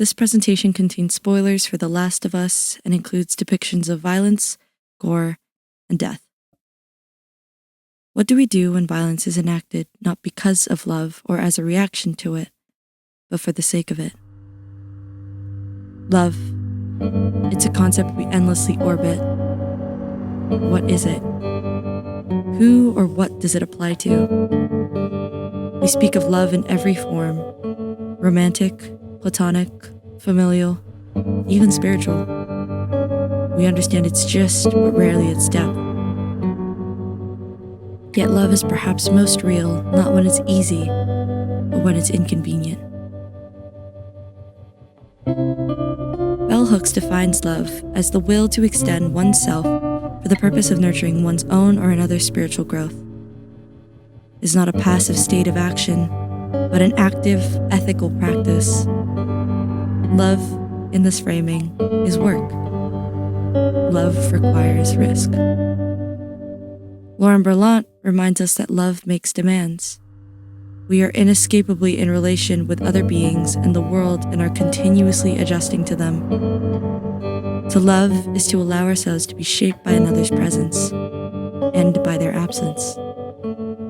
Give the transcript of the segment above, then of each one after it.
This presentation contains spoilers for The Last of Us and includes depictions of violence, gore, and death. What do we do when violence is enacted not because of love or as a reaction to it, but for the sake of it? Love. It's a concept we endlessly orbit. What is it? Who or what does it apply to? We speak of love in every form: romantic, platonic, familial, even spiritual. We understand its gist, but rarely its depth. Yet love is perhaps most real, not when it's easy, but when it's inconvenient. Bell Hooks defines love as the will to extend oneself for the purpose of nurturing one's own or another's spiritual growth. It is not a passive state of action, but an active, ethical practice. Love, in this framing, is work. Love requires risk. Lauren Berlant reminds us that love makes demands. We are inescapably in relation with other beings and the world and are continuously adjusting to them. To love is to allow ourselves to be shaped by another's presence and by their absence.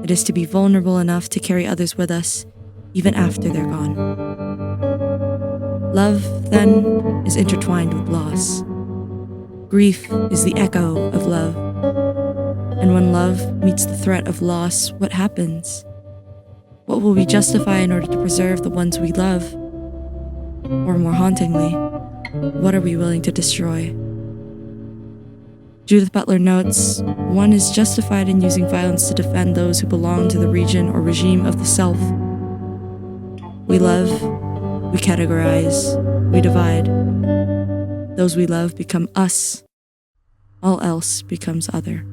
It is to be vulnerable enough to carry others with us, even after they're gone. Love, then, is intertwined with loss. Grief is the echo of love. And when love meets the threat of loss, what happens? What will we justify in order to preserve the ones we love? Or more hauntingly, what are we willing to destroy? Judith Butler notes, one is justified in using violence to defend those who belong to the region or regime of the self. We love, we categorize, we divide. Those we love become us. All else becomes other.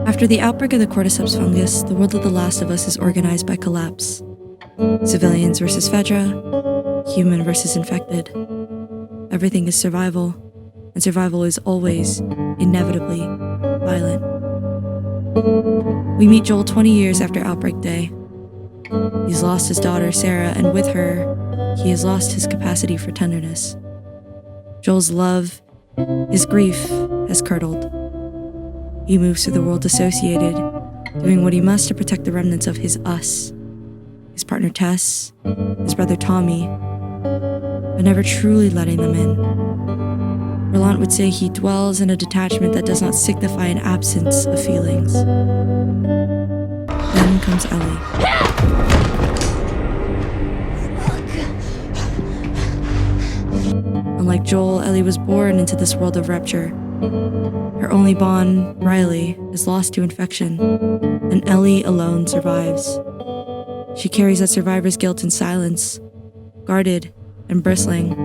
After the outbreak of the cordyceps fungus, the world of The Last of Us is organized by collapse. Civilians versus Fedra, human versus infected. Everything is survival, and survival is always, inevitably, violent. We meet Joel 20 years after Outbreak Day. He's lost his daughter, Sarah, and with her, he has lost his capacity for tenderness. Joel's love, his grief, has curdled. He moves through the world dissociated, doing what he must to protect the remnants of his us. His partner Tess, his brother Tommy, but never truly letting them in. Berlant would say he dwells in a detachment that does not signify an absence of feelings. Then comes Ellie. Unlike Joel, Ellie was born into this world of rupture. Her only bond, Riley, is lost to infection, and Ellie alone survives. She carries that survivor's guilt in silence, guarded and bristling.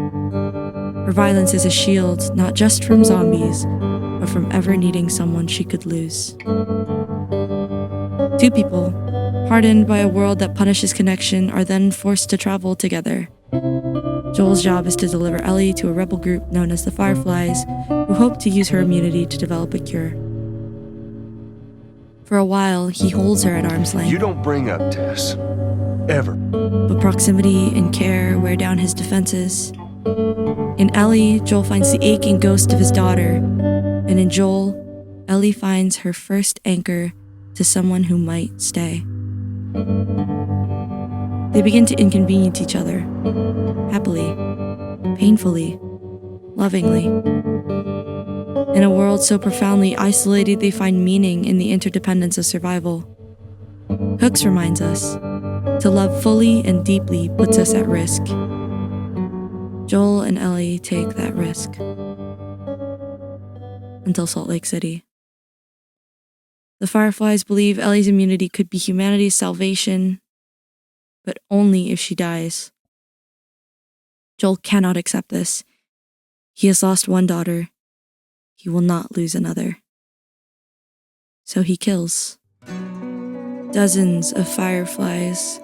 Her violence is a shield, not just from zombies, but from ever needing someone she could lose. Two people, hardened by a world that punishes connection, are then forced to travel together. Joel's job is to deliver Ellie to a rebel group known as the Fireflies, who hope to use her immunity to develop a cure. For a while, he holds her at arm's length. You don't bring up Tess. Ever. But proximity and care wear down his defenses. In Ellie, Joel finds the aching ghost of his daughter, and in Joel, Ellie finds her first anchor to someone who might stay. They begin to inconvenience each other, happily, painfully, lovingly. In a world so profoundly isolated, they find meaning in the interdependence of survival. Hooks reminds us, to love fully and deeply puts us at risk. Joel and Ellie take that risk. Until Salt Lake City. The Fireflies believe Ellie's immunity could be humanity's salvation, but only if she dies. Joel cannot accept this. He has lost one daughter. He will not lose another. So he kills dozens of Fireflies,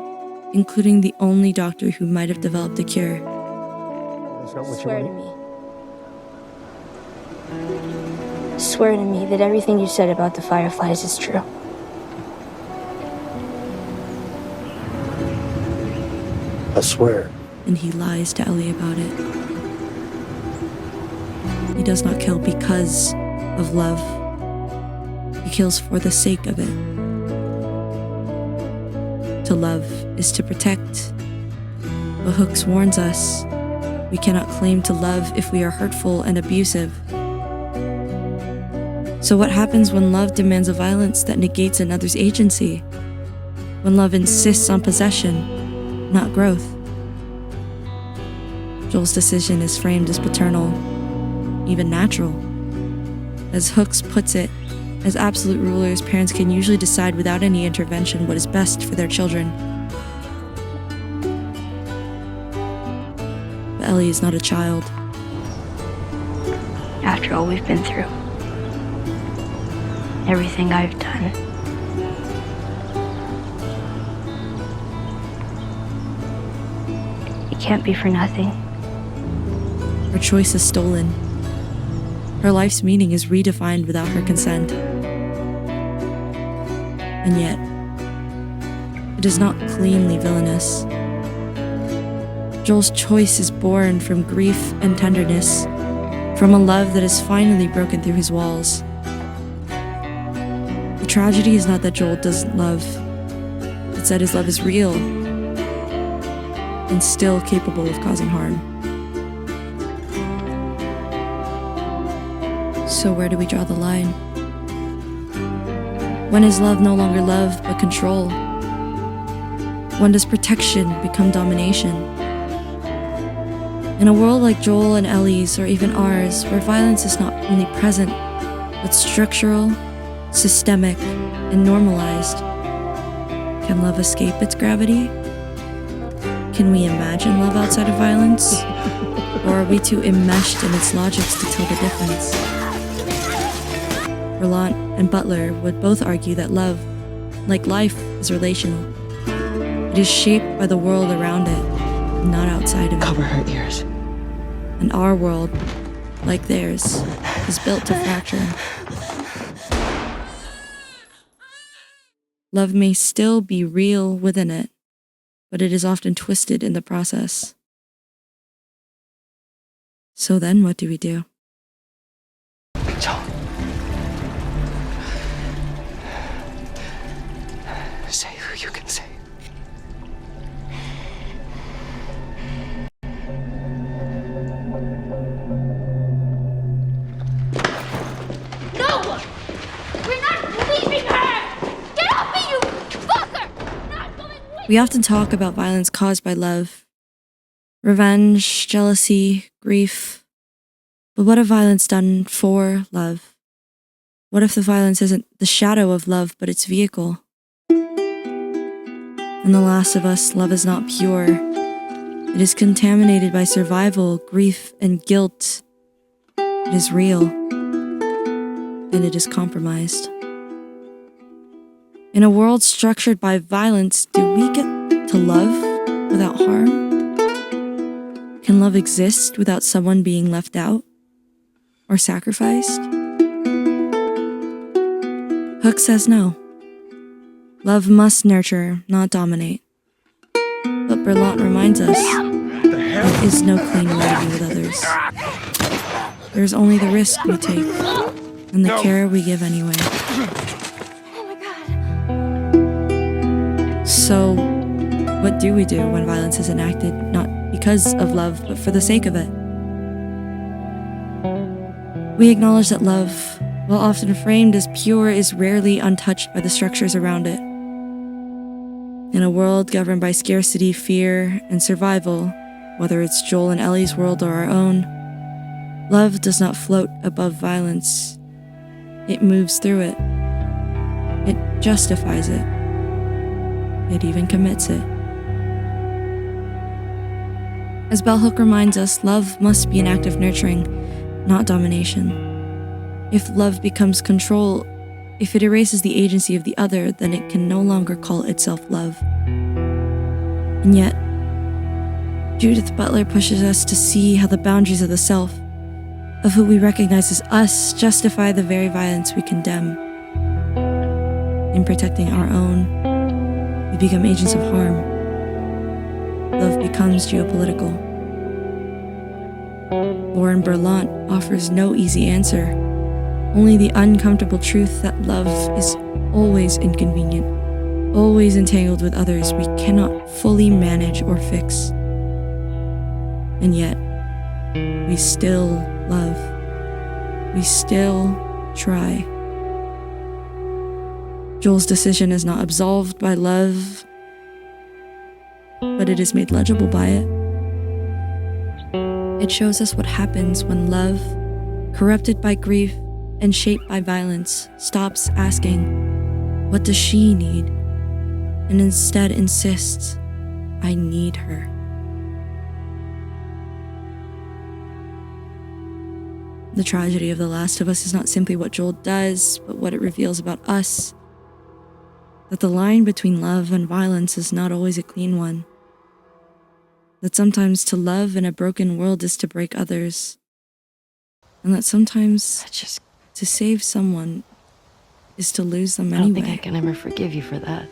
including the only doctor who might have developed a cure. Swear to me. Swear to me that everything you said about the Fireflies is true. I swear. And he lies to Ellie about it. He does not kill because of love. He kills for the sake of it. To love is to protect. But Hooks warns us, we cannot claim to love if we are hurtful and abusive. So what happens when love demands a violence that negates another's agency? When love insists on possession, not growth? Joel's decision is framed as paternal, even natural. As Hooks puts it, as absolute rulers, parents can usually decide without any intervention what is best for their children. But Ellie is not a child. After all we've been through, everything I've done, it can't be for nothing. Her choice is stolen. Her life's meaning is redefined without her consent. And yet, it is not cleanly villainous. Joel's choice is born from grief and tenderness, from a love that has finally broken through his walls. The tragedy is not that Joel doesn't love, it's that his love is real and still capable of causing harm. So where do we draw the line? When is love no longer love but control? When does protection become domination? In a world like Joel and Ellie's, or even ours, where violence is not only present, but structural, systemic, and normalized, can love escape its gravity? Can we imagine love outside of violence? Or are we too enmeshed in its logics to tell the difference? Verlant and Butler would both argue that love, like life, is relational. It is shaped by the world around it, not outside of it. Cover her ears. And our world, like theirs, is built to fracture. Love may still be real within it, but it is often twisted in the process. So then what do we do? Joel. Say who you can say. No! We're not leaving her! Get off me, you fucker! Not going with We often talk about violence caused by love. Revenge, jealousy, grief. But what if violence done for love? What if the violence isn't the shadow of love, but its vehicle? In The Last of Us, love is not pure. It is contaminated by survival, grief, and guilt. It is real. And it is compromised. In a world structured by violence, do we get to love without harm? Can love exist without someone being left out or sacrificed? Hook says no. Love must nurture, not dominate. But Berlant reminds us there is no clean way to be with others. There is only the risk we take and the care we give anyway. Oh my god. So, what do we do when violence is enacted, not because of love, but for the sake of it? We acknowledge that love, while often framed as pure, is rarely untouched by the structures around it. In a world governed by scarcity, fear, and survival, whether it's Joel and Ellie's world or our own, love does not float above violence. It moves through it. It justifies it. It even commits it. As Bell Hook reminds us, love must be an act of nurturing, not domination. If love becomes control, if it erases the agency of the other, then it can no longer call itself love. And yet, Judith Butler pushes us to see how the boundaries of the self, of who we recognize as us, justify the very violence we condemn. In protecting our own, we become agents of harm. love becomes geopolitical. Lauren Berlant offers no easy answer, only the uncomfortable truth that love is always inconvenient, always entangled with others we cannot fully manage or fix. And yet, we still love. We still try. Joel's decision is not absolved by love, but it is made legible by it. It shows us what happens when love, corrupted by grief and shaped by violence, stops asking, "What does she need?" and instead insists, "I need her." The tragedy of The Last of Us is not simply what Joel does, but what it reveals about us. That the line between love and violence is not always a clean one. That sometimes to love in a broken world is to break others. And that sometimes to save someone is to lose them I don't anyway. think I can ever forgive you for that.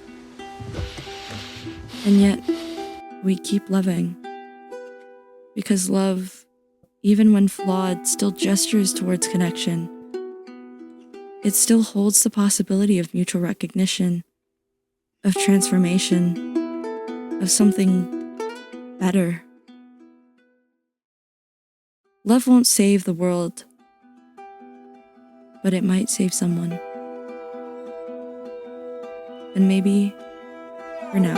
And yet, we keep loving. Because love, even when flawed, still gestures towards connection. It still holds the possibility of mutual recognition, of transformation, of something better. Love won't save the world, but it might save someone. And maybe, for now,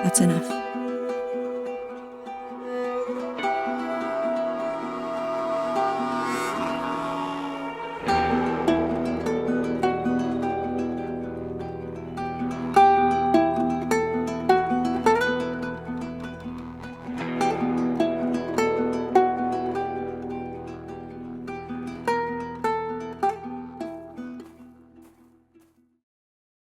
that's enough.